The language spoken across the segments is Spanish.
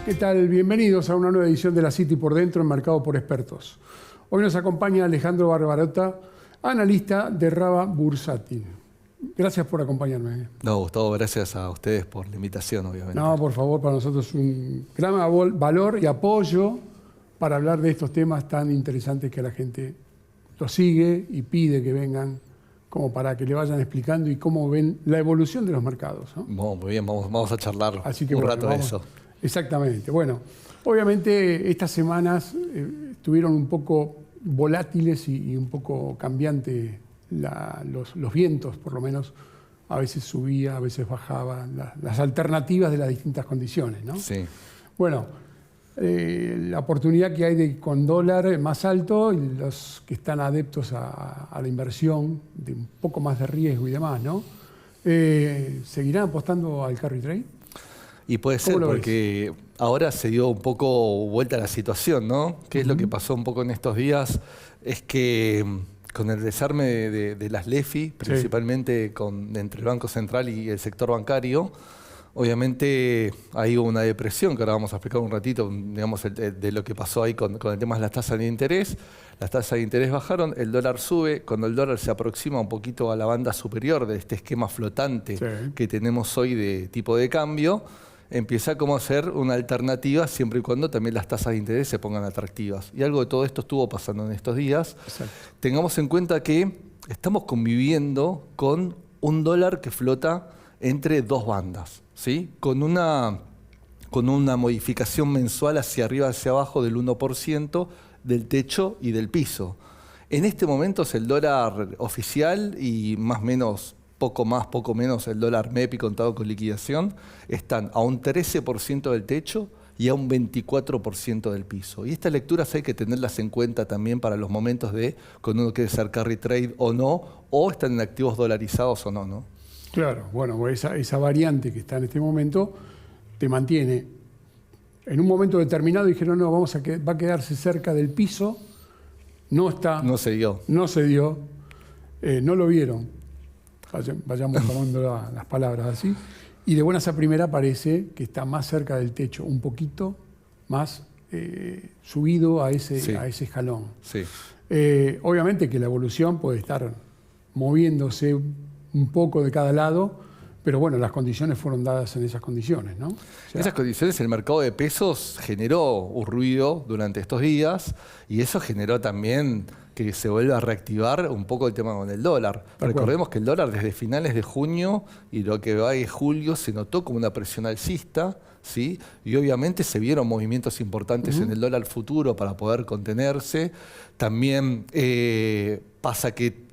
¿Qué tal? Bienvenidos a una nueva edición de La City por Dentro, enmarcado por expertos. Hoy nos acompaña Alejandro Barbarota, analista de Raba Bursátil. Gracias por acompañarme. No, Gustavo, gracias a ustedes por la invitación, obviamente. No, por favor, para nosotros es un gran valor y apoyo para hablar de estos temas tan interesantes que la gente lo sigue y pide que vengan, como para que le vayan explicando y cómo ven la evolución de los mercados, ¿no? Bueno, muy bien, vamos a charlar Así que, un rato de eso. Exactamente. Bueno, obviamente estas semanas estuvieron un poco volátiles y un poco cambiantes los vientos, por lo menos. A veces subía, a veces bajaba, las alternativas de las distintas condiciones, ¿no? Sí. Bueno, la oportunidad que hay con dólar más alto y los que están adeptos a la inversión, de un poco más de riesgo y demás, ¿no? ¿Seguirán apostando al carry trade? Y puede ser, porque ahora se dio un poco vuelta a la situación, ¿no? ¿Qué es lo que pasó un poco en estos días? Es que con el desarme de las LEFI, principalmente entre el Banco Central y el sector bancario, obviamente hay una depresión, que ahora vamos a explicar un ratito, digamos, de lo que pasó ahí con el tema de las tasas de interés. Las tasas de interés bajaron, el dólar sube. Cuando el dólar se aproxima un poquito a la banda superior de este esquema flotante que tenemos hoy de tipo de cambio, empieza como a ser una alternativa siempre y cuando también las tasas de interés se pongan atractivas. Y algo de todo esto estuvo pasando en estos días. Exacto. Tengamos en cuenta que estamos conviviendo con un dólar que flota entre dos bandas, ¿sí? Con una modificación mensual hacia arriba, hacia abajo del 1% del techo y del piso. En este momento es el dólar oficial y más o menos, poco más, poco menos el dólar MEP contado con liquidación, están a un 13% del techo y a un 24% del piso. Y estas lecturas hay que tenerlas en cuenta también para los momentos de cuando uno quiere hacer carry trade o no, o están en activos dolarizados o no, ¿no? Claro, bueno, esa variante que está en este momento te mantiene. En un momento determinado dijeron, no, va a quedarse cerca del piso. No está. No se dio. No se dio. No lo vieron. Vayamos tomando las palabras así. Y de buenas a primera parece que está más cerca del techo, un poquito más subido a ese escalón. Sí. Obviamente que la evolución puede estar moviéndose un poco de cada lado, pero bueno, las condiciones fueron dadas en esas condiciones, ¿no? O sea, esas condiciones, el mercado de pesos generó un ruido durante estos días y eso generó también que se vuelva a reactivar un poco el tema con el dólar. Recordemos que el dólar desde finales de junio y lo que va de julio se notó como una presión alcista, ¿sí? Y obviamente se vieron movimientos importantes en el dólar futuro para poder contenerse. También pasa que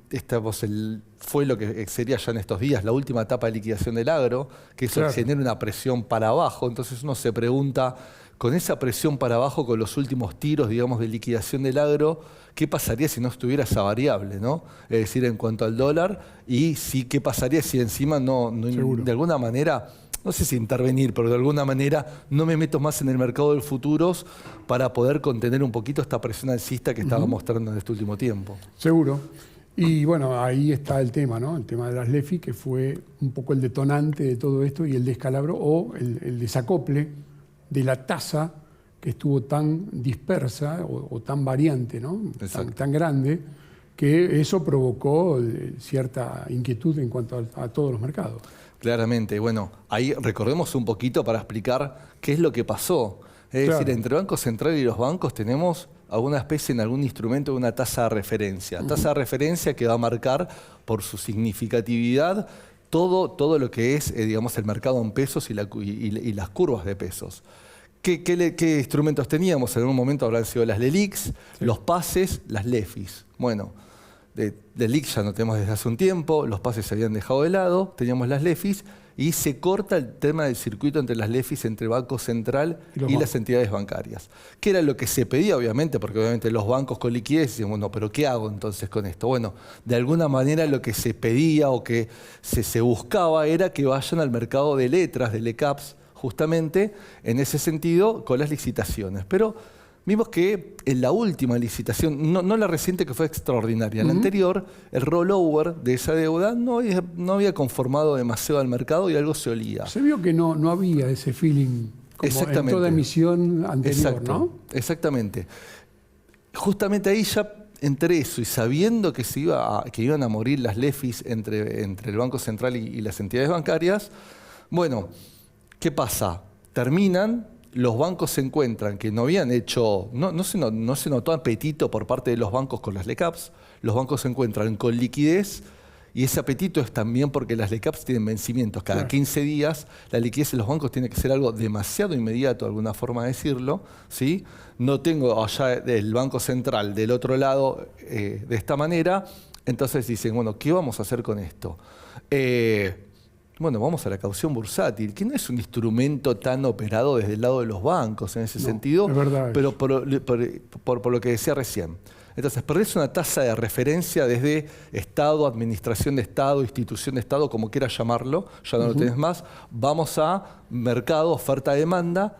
fue lo que sería ya en estos días la última etapa de liquidación del agro, que eso genera una presión para abajo. Entonces uno se pregunta, con esa presión para abajo, con los últimos tiros, digamos, de liquidación del agro, ¿qué pasaría si no estuviera esa variable, ¿no? Es decir, en cuanto al dólar, y sí, ¿qué pasaría si encima no de alguna manera, no sé si intervenir, pero de alguna manera no me meto más en el mercado de futuros para poder contener un poquito esta presión alcista que estaba mostrando en este último tiempo? Seguro. Y bueno, ahí está el tema, ¿no? El tema de las LEFI, que fue un poco el detonante de todo esto y el descalabro o el desacople de la tasa que estuvo tan dispersa o tan variante, ¿no? Tan grande, que eso provocó cierta inquietud en cuanto a todos los mercados. Claramente. Bueno, ahí recordemos un poquito para explicar qué es lo que pasó. Es decir, entre el Banco Central y los bancos tenemos alguna especie en algún instrumento de una tasa de referencia. Tasa de referencia que va a marcar por su significatividad todo lo que es, digamos, el mercado en pesos y las curvas de pesos. ¿Qué instrumentos teníamos? En algún momento habrán sido las LELIQs, los pases, las LEFIs. Bueno, de LELIQ ya no tenemos desde hace un tiempo, los pases se habían dejado de lado, teníamos las LEFIs y se corta el tema del circuito entre las LEFIs, entre el Banco Central y las entidades bancarias. ¿Qué era lo que se pedía, obviamente? Porque obviamente los bancos con liquidez decían, bueno, ¿pero qué hago entonces con esto? Bueno, de alguna manera lo que se pedía o que se buscaba era que vayan al mercado de letras, de LECAPs, justamente en ese sentido con las licitaciones. Pero vimos que en la última licitación, no la reciente que fue extraordinaria, en la anterior, el rollover de esa deuda no había conformado demasiado al mercado y algo se olía. Se vio que no había ese feeling como en toda emisión anterior, exacto, ¿no? Exactamente. Justamente ahí ya entre eso y sabiendo que iban a morir las LEFIs entre el Banco Central y las entidades bancarias, bueno, ¿qué pasa? Terminan, los bancos se encuentran que no habían hecho, no se notó apetito por parte de los bancos con las LECAPs, los bancos se encuentran con liquidez. Y ese apetito es también porque las LECAPs tienen vencimientos cada 15 días. La liquidez en los bancos tiene que ser algo demasiado inmediato, de alguna forma de decirlo, ¿sí? No tengo allá el Banco Central del otro lado de esta manera. Entonces dicen, bueno, ¿qué vamos a hacer con esto? Bueno, vamos a la caución bursátil, que no es un instrumento tan operado desde el lado de los bancos en ese sentido, es verdad, pero por lo que decía recién. Entonces, perdés una tasa de referencia desde Estado, administración de Estado, institución de Estado, como quieras llamarlo, ya no lo tenés más. Vamos a mercado, oferta-demanda,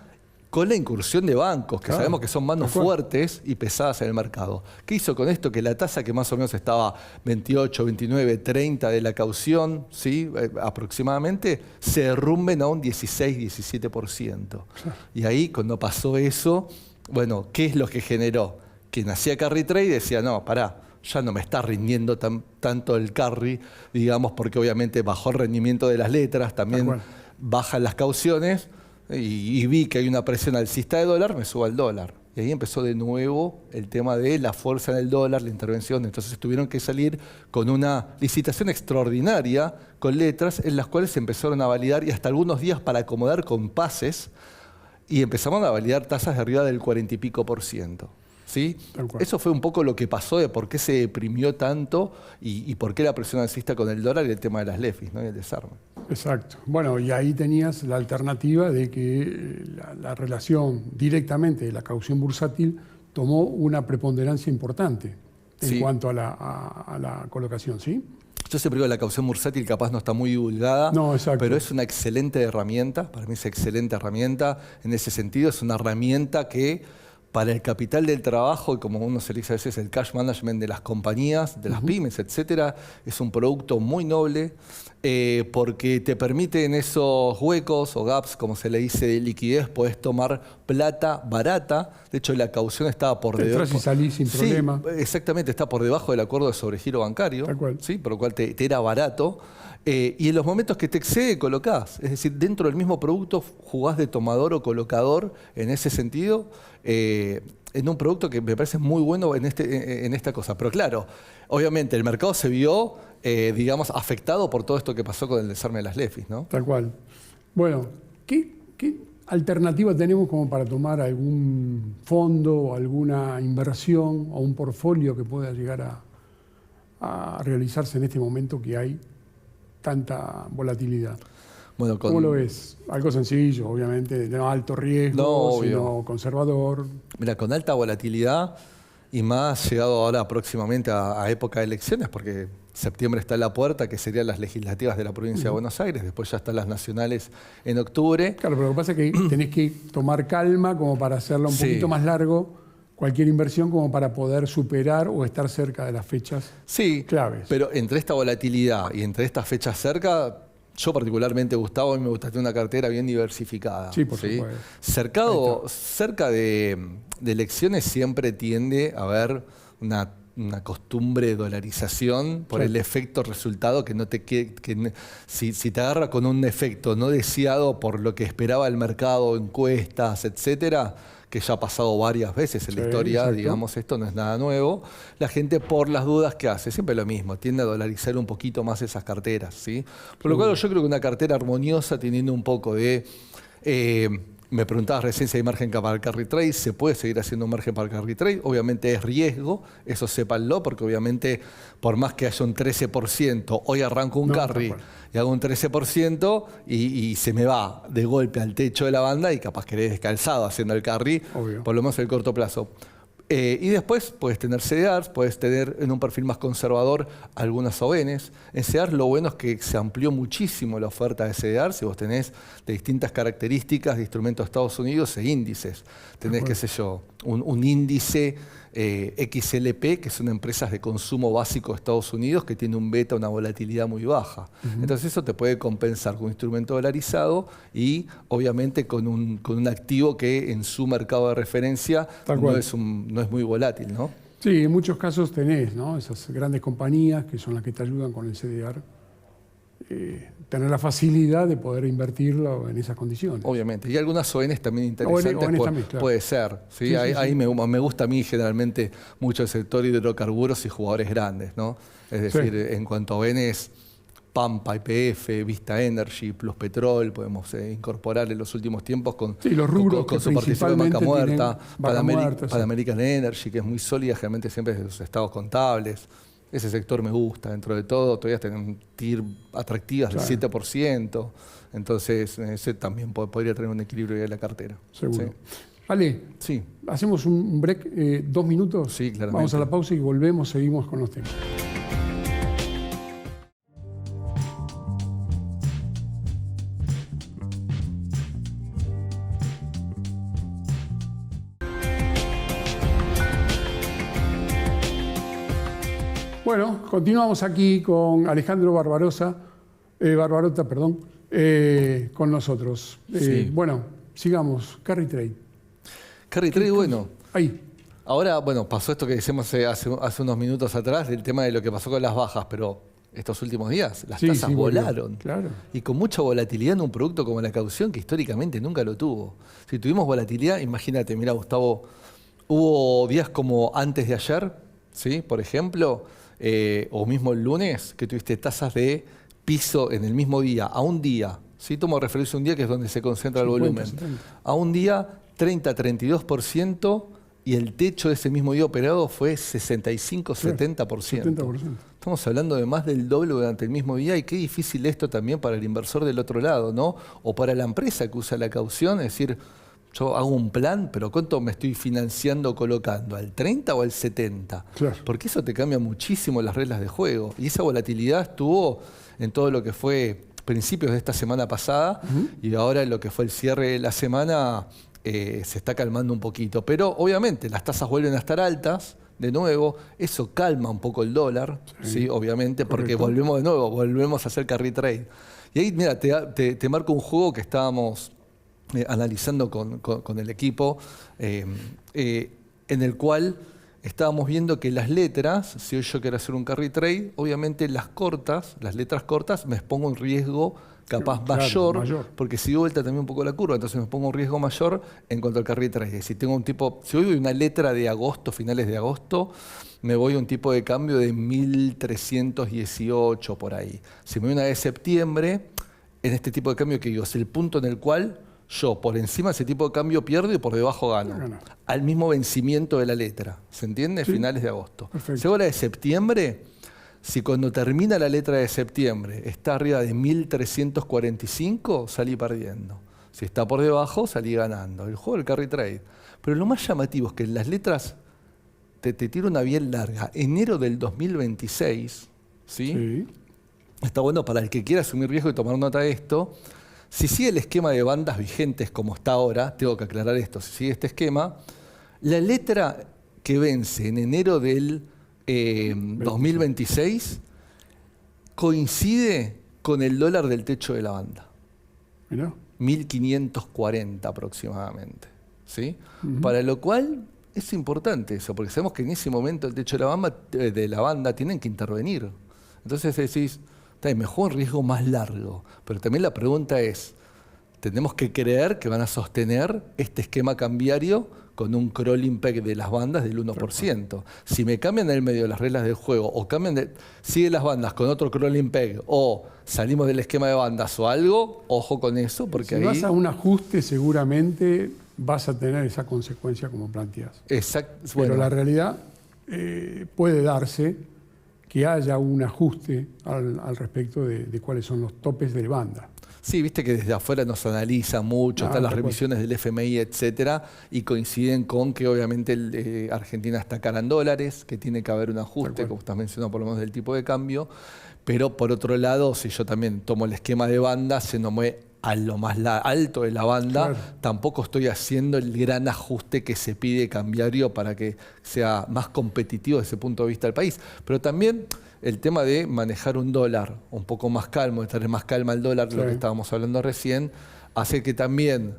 con la incursión de bancos, que sabemos que son manos fuertes y pesadas en el mercado. ¿Qué hizo con esto? Que la tasa que más o menos estaba 28, 29, 30 de la caución, ¿sí? Aproximadamente, se derrumben a un 16, 17%. Y ahí, cuando pasó eso, bueno, ¿qué es lo que generó? Quien hacía carry trade decía, no, pará, ya no me está rindiendo tanto el carry, digamos, porque obviamente bajó el rendimiento de las letras, también bajan las cauciones, y vi que hay una presión alcista de dólar, me subo al dólar. Y ahí empezó de nuevo el tema de la fuerza en el dólar, la intervención. Entonces tuvieron que salir con una licitación extraordinaria con letras en las cuales se empezaron a validar y hasta algunos días para acomodar compases y empezamos a validar tasas de arriba del 40 y pico %. ¿Sí? Eso fue un poco lo que pasó de por qué se deprimió tanto y por qué la presión alcista con el dólar y el tema de las LEFIs, ¿no? Y el desarme. Exacto. Bueno, y ahí tenías la alternativa de que la relación directamente de la caución bursátil tomó una preponderancia importante en cuanto a la colocación, ¿sí? Yo siempre digo que la caución bursátil capaz no está muy divulgada, pero es una excelente herramienta, para mí es excelente herramienta. En ese sentido es una herramienta que para el capital del trabajo, y como uno se le dice a veces el cash management de las compañías, de las pymes, etcétera, es un producto muy noble porque te permite en esos huecos o gaps, como se le dice, de liquidez, podés tomar plata barata. De hecho, la caución estaba por debajo. Entras y salís sin problema. Exactamente, está por debajo del acuerdo de sobregiro bancario, ¿sí? Por lo cual te era barato. Y en los momentos que te excede, colocás. Es decir, dentro del mismo producto jugás de tomador o colocador en ese sentido, en un producto que me parece muy bueno en esta cosa. Pero claro, obviamente el mercado se vio, digamos, afectado por todo esto que pasó con el desarme de las LEFIs, ¿no? Tal cual. Bueno, ¿qué alternativa tenemos como para tomar algún fondo o alguna inversión o un portfolio que pueda llegar a realizarse en este momento que hay tanta volatilidad? Bueno, ¿Cómo lo ves? Algo sencillo, obviamente, no alto riesgo, sino conservador. Mira, con alta volatilidad y más llegado ahora próximamente a época de elecciones, porque septiembre está a la puerta, que serían las legislativas de la provincia de Buenos Aires, después ya están las nacionales en octubre. Claro, pero lo que pasa es que tenés que tomar calma como para hacerla un poquito más largo, cualquier inversión como para poder superar o estar cerca de las fechas claves. Pero entre esta volatilidad y entre estas fechas cerca, yo particularmente, Gustavo, a mí me gusta tener una cartera bien diversificada. Sí, por supuesto. Cerca de elecciones siempre tiende a haber una costumbre de dolarización por el efecto resultado que no si te agarra con un efecto no deseado por lo que esperaba el mercado, encuestas, etcétera, que ya ha pasado varias veces en la historia, digamos, esto no es nada nuevo, la gente por las dudas que hace, siempre lo mismo, tiende a dolarizar un poquito más esas carteras, ¿sí? Por lo cual yo creo que una cartera armoniosa teniendo un poco de... me preguntabas recién si hay margen para el carry trade, se puede seguir haciendo un margen para el carry trade, obviamente es riesgo, eso sépanlo, porque obviamente por más que haya un 13%, hoy arranco un carry y hago un 13% y se me va de golpe al techo de la banda y capaz quedé descalzado haciendo el carry, por lo menos en el corto plazo. Y después puedes tener CDRs, puedes tener en un perfil más conservador algunas ONs. En CDRs lo bueno es que se amplió muchísimo la oferta de CDRs. Si vos tenés de distintas características de instrumentos de Estados Unidos e índices. Tenés, qué sé yo, un índice XLP, que son empresas de consumo básico de Estados Unidos, que tiene un beta, una volatilidad muy baja. Entonces eso te puede compensar con un instrumento dolarizado y obviamente con un activo que en su mercado de referencia no es muy volátil, ¿no? Sí, en muchos casos tenés, ¿no? Esas grandes compañías que son las que te ayudan con el CDR. Tener la facilidad de poder invertirlo en esas condiciones. Obviamente. Y algunas ONs también interesantes también, claro. Puede ser. ¿Sí? Ahí me gusta a mí generalmente mucho el sector de hidrocarburos y jugadores grandes, ¿no? Es decir, en cuanto a ONs, Pampa, YPF, Vista Energy, Plus Petrol, podemos incorporar en los últimos tiempos con los rubros con su participación en Vaca Muerta, Pan American Energy, que es muy sólida, generalmente siempre desde sus estados contables. Ese sector me gusta, dentro de todo, todavía tienen TIR atractivas del 7%, entonces ese también podría tener un equilibrio en la cartera. Seguro. Sí. Ale, hacemos un break, 2 minutos, sí, claramente. Vamos a la pausa y volvemos, seguimos con los temas. Bueno, continuamos aquí con Alejandro Barbarota, con nosotros. Bueno, sigamos. Carry Trade. Carry Trade, bueno. Ahí. Ahora, bueno, pasó esto que decíamos hace unos minutos atrás, del tema de lo que pasó con las bajas, pero estos últimos días las tasas volaron. Claro. Y con mucha volatilidad en un producto como la caución, que históricamente nunca lo tuvo. Si tuvimos volatilidad, imagínate, mira, Gustavo, hubo días como antes de ayer, ¿sí? Por ejemplo, o mismo el lunes, que tuviste tasas de piso en el mismo día, a un día, ¿sí? Tomo referencia a un día que es donde se concentra el volumen. 70. A un día, 30-32%, y el techo de ese mismo día operado fue 65-70%. 70%. Estamos hablando de más del doble durante el mismo día, y qué difícil esto también para el inversor del otro lado, ¿no? O para la empresa que usa la caución, es decir, yo hago un plan, pero ¿cuánto me estoy financiando colocando? ¿Al 30 o al 70? Claro. Porque eso te cambia muchísimo las reglas de juego. Y esa volatilidad estuvo en todo lo que fue principios de esta semana pasada, y ahora en lo que fue el cierre de la semana se está calmando un poquito. Pero obviamente las tasas vuelven a estar altas de nuevo, eso calma un poco el dólar, ¿sí? Obviamente, porque volvemos a hacer carry trade. Y ahí, mira, te marco un juego que estábamos analizando con el equipo, en el cual estábamos viendo que las letras, si hoy yo quiero hacer un carry trade, obviamente las letras cortas, me expongo un riesgo capaz mayor, porque si doy vuelta también un poco la curva, entonces me pongo un riesgo mayor en cuanto al carry trade. Si tengo si hoy voy una letra de agosto, finales de agosto, me voy a un tipo de cambio de 1318 por ahí. Si me voy una de septiembre, en este tipo de cambio que digo, es el punto en el cual yo por encima de ese tipo de cambio pierdo y por debajo gano. Al mismo vencimiento de la letra. ¿Se entiende? Sí. Finales de agosto. Perfecto. Si hago la de septiembre, si cuando termina la letra de septiembre está arriba de 1345, salí perdiendo. Si está por debajo, salí ganando. El juego del carry trade. Pero lo más llamativo es que en las letras te tiro una bien larga. Enero del 2026, ¿sí? Está bueno para el que quiera asumir riesgo y tomar nota de esto. Si sigue el esquema de bandas vigentes como está ahora, tengo que aclarar esto, si sigue este esquema, la letra que vence en enero del 2026 coincide con el dólar del techo de la banda. Mirá. 1540 aproximadamente. ¿Sí? Para lo cual es importante eso, porque sabemos que en ese momento el techo de la banda tienen que intervenir. Entonces decís, mejor un riesgo más largo. Pero también la pregunta es, tenemos que creer que van a sostener este esquema cambiario con un crawling peg de las bandas del 1%. Si me cambian en el medio las reglas del juego, o siguen las bandas con otro crawling peg, o salimos del esquema de bandas o algo, ojo con eso, porque si vas a un ajuste seguramente vas a tener esa consecuencia como planteas. Exacto. Pero la realidad puede darse que haya un ajuste al respecto de cuáles son los topes de banda. Sí, viste que desde afuera nos analiza mucho, están las revisiones del FMI, etcétera, y coinciden con que obviamente Argentina está cara en dólares, que tiene que haber un ajuste, como estás mencionando, por lo menos del tipo de cambio. Pero por otro lado, si yo también tomo el esquema de banda, se nos mueve a lo más alto de la banda, tampoco estoy haciendo el gran ajuste que se pide cambiario para que sea más competitivo desde ese punto de vista del país. Pero también el tema de manejar un dólar un poco más calmo, de tener más calma el dólar, lo que estábamos hablando recién, hace que también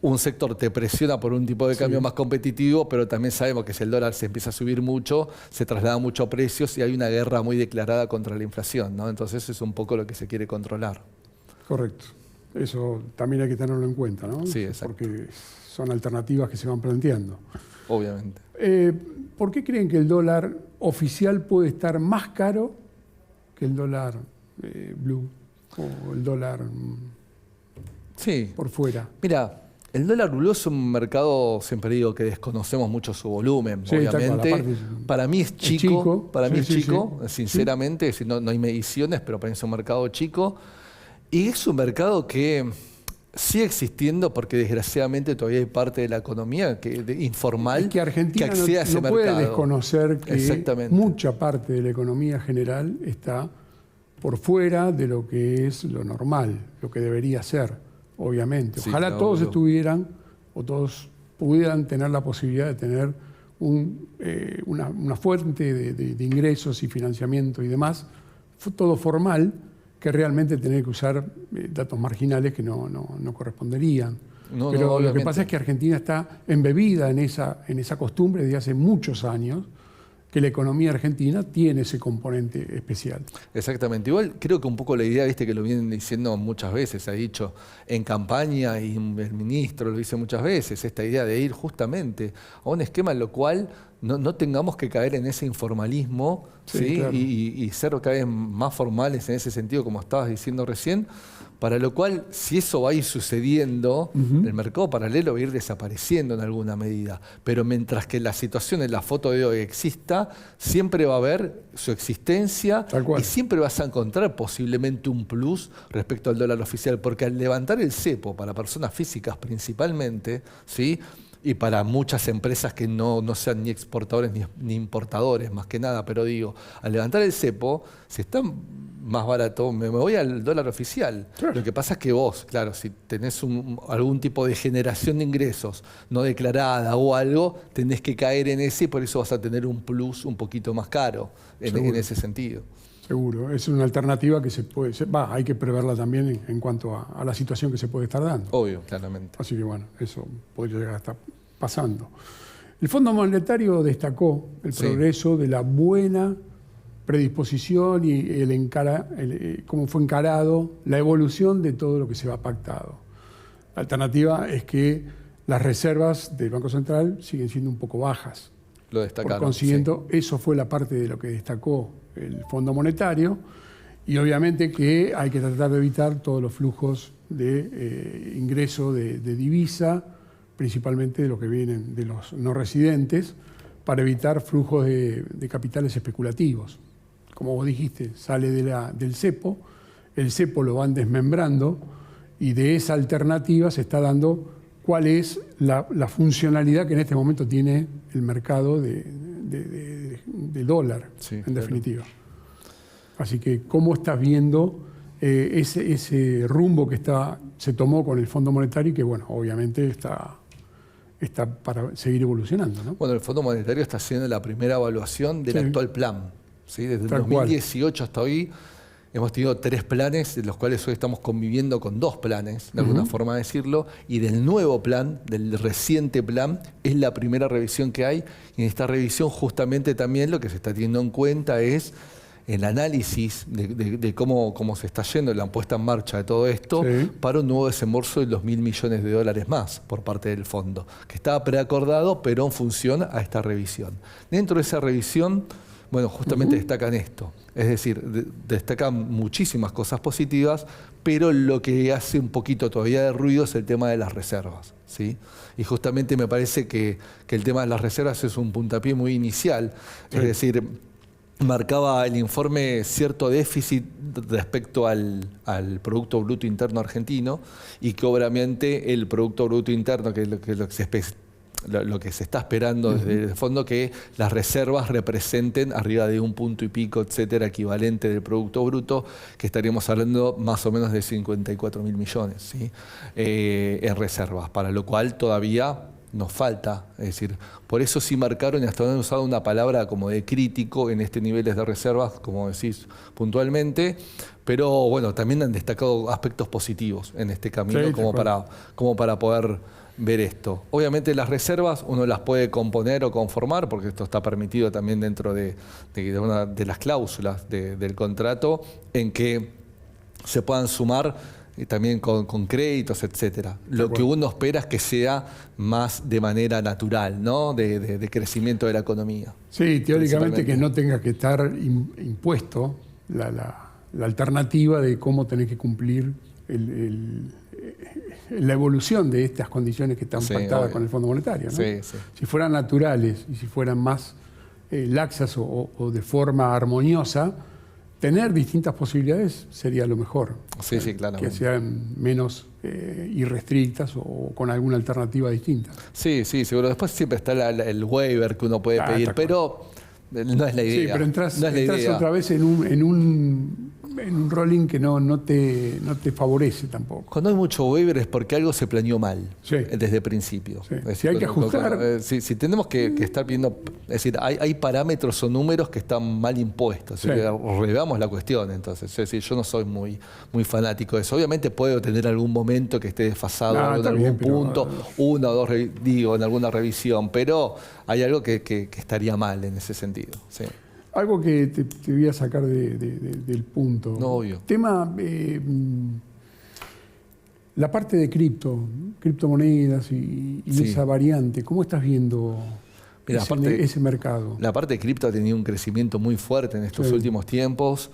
un sector te presiona por un tipo de cambio más competitivo, pero también sabemos que si el dólar se empieza a subir mucho, se traslada mucho a precios y hay una guerra muy declarada contra la inflación, ¿no? Entonces eso es un poco lo que se quiere controlar. Correcto. Eso también hay que tenerlo en cuenta, ¿no? Sí, exacto. Porque son alternativas que se van planteando. Obviamente. ¿Por qué creen que el dólar oficial puede estar más caro que el dólar blue o el dólar por fuera? Mira, el dólar blue es un mercado, siempre digo que desconocemos mucho su volumen, obviamente. Para mí es chico, sinceramente, no hay mediciones, pero para mí es un mercado chico. Y es un mercado que sigue existiendo porque desgraciadamente todavía hay parte de la economía informal que Argentina accede a ese mercado. No puede desconocer que mucha parte de la economía general está por fuera de lo que es lo normal, lo que debería ser, obviamente. Ojalá todos estuvieran o todos pudieran tener la posibilidad de tener una fuente de ingresos y financiamiento y demás, todo formal, que realmente tener que usar datos marginales que no corresponderían. Pero lo que pasa es que Argentina está embebida en esa costumbre desde hace muchos años, que la economía argentina tiene ese componente especial. Exactamente. Igual creo que un poco la idea, viste que lo vienen diciendo muchas veces, se ha dicho en campaña y el ministro lo dice muchas veces, esta idea de ir justamente a un esquema en lo cual no tengamos que caer en ese informalismo, ¿sí? Claro. Y ser cada vez más formales en ese sentido, como estabas diciendo recién, para lo cual, si eso va a ir sucediendo, el mercado paralelo va a ir desapareciendo en alguna medida. Pero mientras que la situación en la foto de hoy exista, siempre va a haber su existencia y siempre vas a encontrar posiblemente un plus respecto al dólar oficial, porque al levantar el cepo para personas físicas principalmente, ¿sí? Y para muchas empresas que no sean ni exportadores ni importadores, más que nada, pero digo, al levantar el cepo, si está más barato, me voy al dólar oficial. Claro. Lo que pasa es que vos, claro, si tenés algún tipo de generación de ingresos no declarada o algo, tenés que caer en ese y por eso vas a tener un plus un poquito más caro en ese sentido. Seguro, es una alternativa que hay que preverla también en cuanto a la situación que se puede estar dando. Obvio, claramente. Así que bueno, eso podría llegar a estar pasando. El Fondo Monetario destacó el progreso de la buena predisposición y cómo fue encarado la evolución de todo lo que se va pactado. La alternativa es que las reservas del Banco Central siguen siendo un poco bajas. Lo destacaron. Por consiguiente, eso fue la parte de lo que destacó el Fondo Monetario, y obviamente que hay que tratar de evitar todos los flujos de ingreso de divisa, principalmente de lo que vienen de los no residentes, para evitar flujos de capitales especulativos. Como vos dijiste, sale del cepo, el cepo lo van desmembrando y de esa alternativa se está dando cuál es la funcionalidad que en este momento tiene el mercado de dólar, en definitiva. Así que, ¿cómo estás viendo ese rumbo que se tomó con el Fondo Monetario y que, bueno, obviamente está para seguir evolucionando, ¿no? Bueno, el Fondo Monetario está haciendo la primera evaluación del actual plan, ¿sí? Desde el 2018 hasta hoy hemos tenido 3 planes, de los cuales hoy estamos conviviendo con 2 planes, de alguna forma de decirlo, y del nuevo plan, del reciente plan, es la primera revisión que hay. Y en esta revisión justamente también lo que se está teniendo en cuenta es el análisis de cómo se está yendo la puesta en marcha de todo esto para un nuevo desembolso de los $1.000 millones de dólares más por parte del fondo, que estaba preacordado, pero en función a esta revisión. Dentro de esa revisión, bueno, justamente destacan esto, es decir, destacan muchísimas cosas positivas, pero lo que hace un poquito todavía de ruido es el tema de las reservas, ¿sí? Y justamente me parece que el tema de las reservas es un puntapié muy inicial, es decir, marcaba el informe cierto déficit respecto al Producto Bruto Interno argentino y que obviamente el Producto Bruto Interno, que es lo que se está esperando desde el fondo, que las reservas representen arriba de 1 punto y pico, etcétera, equivalente del Producto Bruto, que estaríamos hablando más o menos de 54.000 millones, ¿sí? En reservas, para lo cual todavía nos falta. Es decir, por eso sí marcaron y hasta ahora han usado una palabra como de crítico en este niveles de reservas, como decís puntualmente, pero bueno, también han destacado aspectos positivos en este camino, sí, como para poder ver esto. Obviamente las reservas uno las puede componer o conformar, porque esto está permitido también dentro de una de las cláusulas del contrato, en que se puedan sumar también con créditos, etcétera. Lo que uno espera es que sea más de manera natural, ¿no? De crecimiento de la economía. Sí, teóricamente que no tenga que estar impuesto la alternativa de cómo tenés que cumplir la evolución de estas condiciones que están pactadas con el Fondo Monetario, ¿no? Sí, sí. Si fueran naturales y si fueran más laxas o de forma armoniosa, tener distintas posibilidades sería lo mejor. Sí, sí, claro. Que sean menos irrestrictas o con alguna alternativa distinta. Sí, sí, seguro. Después siempre está el waiver que uno puede pedir, pero no es la idea. Sí, pero entras otra vez en un rolling que no te favorece tampoco. Cuando hay mucho waiver es porque algo se planeó mal, sí, desde el principio. Sí. Si hay que ajustar... Si tenemos que estar viendo... Es decir, hay parámetros o números que están mal impuestos. Sí. Reveamos la cuestión, entonces. Es decir, yo no soy muy fanático de eso. Obviamente puedo tener algún momento que esté desfasado en algún punto, una o dos, en alguna revisión, pero hay algo que estaría mal en ese sentido. Sí. Algo que te voy a sacar del punto. No, obvio. Tema, la parte de criptomonedas y sí, esa variante. ¿Cómo estás viendo ese mercado? La parte de cripto ha tenido un crecimiento muy fuerte en estos últimos tiempos.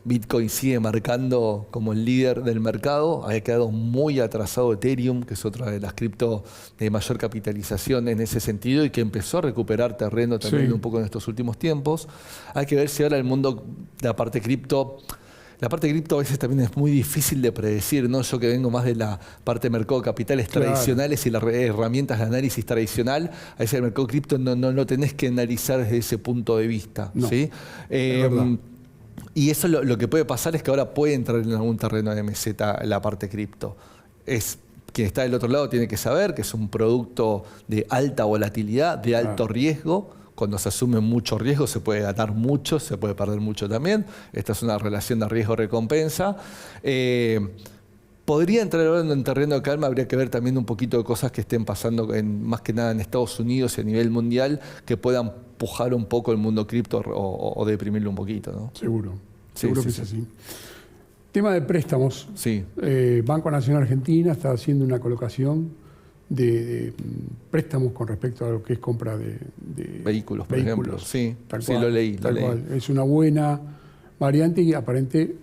Bitcoin sigue marcando como el líder del mercado. Ha quedado muy atrasado Ethereum, que es otra de las cripto de mayor capitalización en ese sentido y que empezó a recuperar terreno también un poco en estos últimos tiempos. Hay que ver si ahora el mundo, la parte cripto a veces también es muy difícil de predecir, ¿no? Yo que vengo más de la parte de mercado de capitales tradicionales y las herramientas de análisis tradicional, a veces el mercado cripto no lo tenés que analizar desde ese punto de vista. No, ¿sí? Y eso lo que puede pasar es que ahora puede entrar en algún terreno de meseta la parte cripto. Quien está del otro lado tiene que saber que es un producto de alta volatilidad, de alto riesgo. Cuando se asume mucho riesgo se puede ganar mucho, se puede perder mucho también. Esta es una relación de riesgo-recompensa. Podría entrar ahora en terreno de calma, habría que ver también un poquito de cosas que estén pasando más que nada en Estados Unidos y a nivel mundial que puedan pujar un poco el mundo cripto o deprimirlo un poquito, ¿no? Seguro que es así. Tema de préstamos. Sí. Banco Nacional Argentina está haciendo una colocación de préstamos con respecto a lo que es compra de vehículos, por ejemplo. Sí, lo leí. Es una buena variante y aparente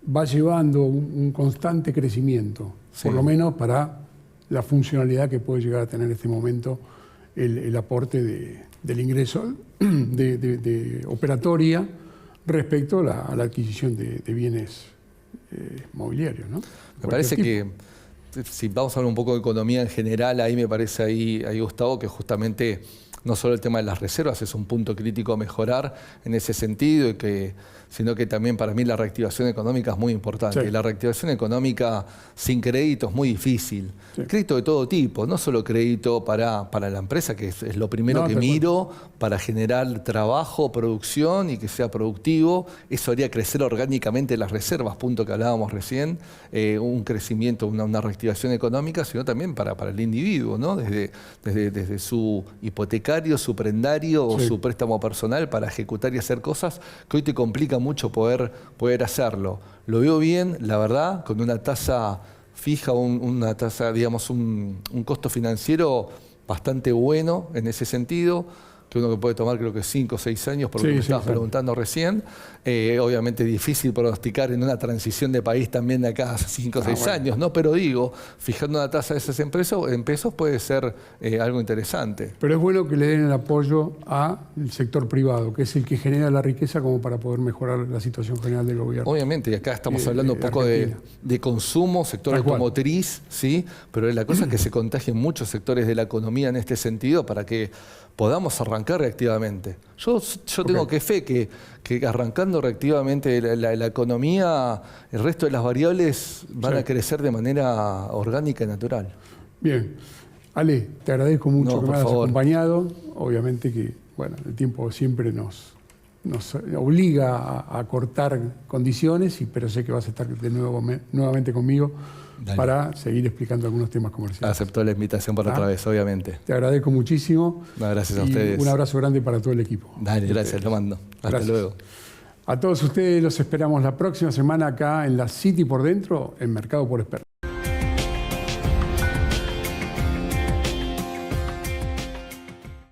va llevando un constante crecimiento, por lo menos para la funcionalidad que puede llegar a tener en este momento el aporte del ingreso de operatoria respecto a la adquisición de bienes mobiliarios, ¿no? Me parece que si vamos a hablar un poco de economía en general, ahí me parece ahí Gustavo, que justamente no solo el tema de las reservas es un punto crítico a mejorar en ese sentido, sino que también para mí la reactivación económica es muy importante. Sí. La reactivación económica sin crédito es muy difícil. Sí. Crédito de todo tipo, no solo crédito para la empresa, que es lo primero que miro, para generar trabajo, producción y que sea productivo. Eso haría crecer orgánicamente las reservas, punto que hablábamos recién, un crecimiento, una reactivación económica, sino también para el individuo, ¿no? Desde su hipotecario, su prendario o su préstamo personal para ejecutar y hacer cosas que hoy te complican mucho poder hacerlo. Lo veo bien, la verdad, con una tasa fija, una tasa, digamos, un costo financiero bastante bueno en ese sentido, que uno puede tomar creo que 5 o 6 años, por lo que me estabas preguntando recién. Obviamente difícil pronosticar en una transición de país también de acá a 5 o 6 años, ¿no? Pero digo, fijando una tasa de esas empresas en pesos puede ser algo interesante. Pero es bueno que le den el apoyo al sector privado, que es el que genera la riqueza como para poder mejorar la situación general del gobierno. Obviamente, y acá estamos hablando un poco de consumo, sector automotriz, ¿sí? Pero la cosa es que se contagien muchos sectores de la economía en este sentido para que podamos arrancar reactivamente. Yo tengo fe que arrancando reactivamente la economía, el resto de las variables van a crecer de manera orgánica y natural. Bien. Ale, te agradezco mucho que me hayas acompañado. Obviamente que bueno, el tiempo siempre nos obliga a cortar condiciones, pero sé que vas a estar nuevamente conmigo. Dale. Para seguir explicando algunos temas comerciales. Aceptó la invitación para otra vez, obviamente. Te agradezco muchísimo. No, gracias a ustedes. Un abrazo grande para todo el equipo. Dale, gracias, lo mando. Hasta luego. A todos ustedes los esperamos la próxima semana acá en la City por Dentro, en Mercado por Expertos.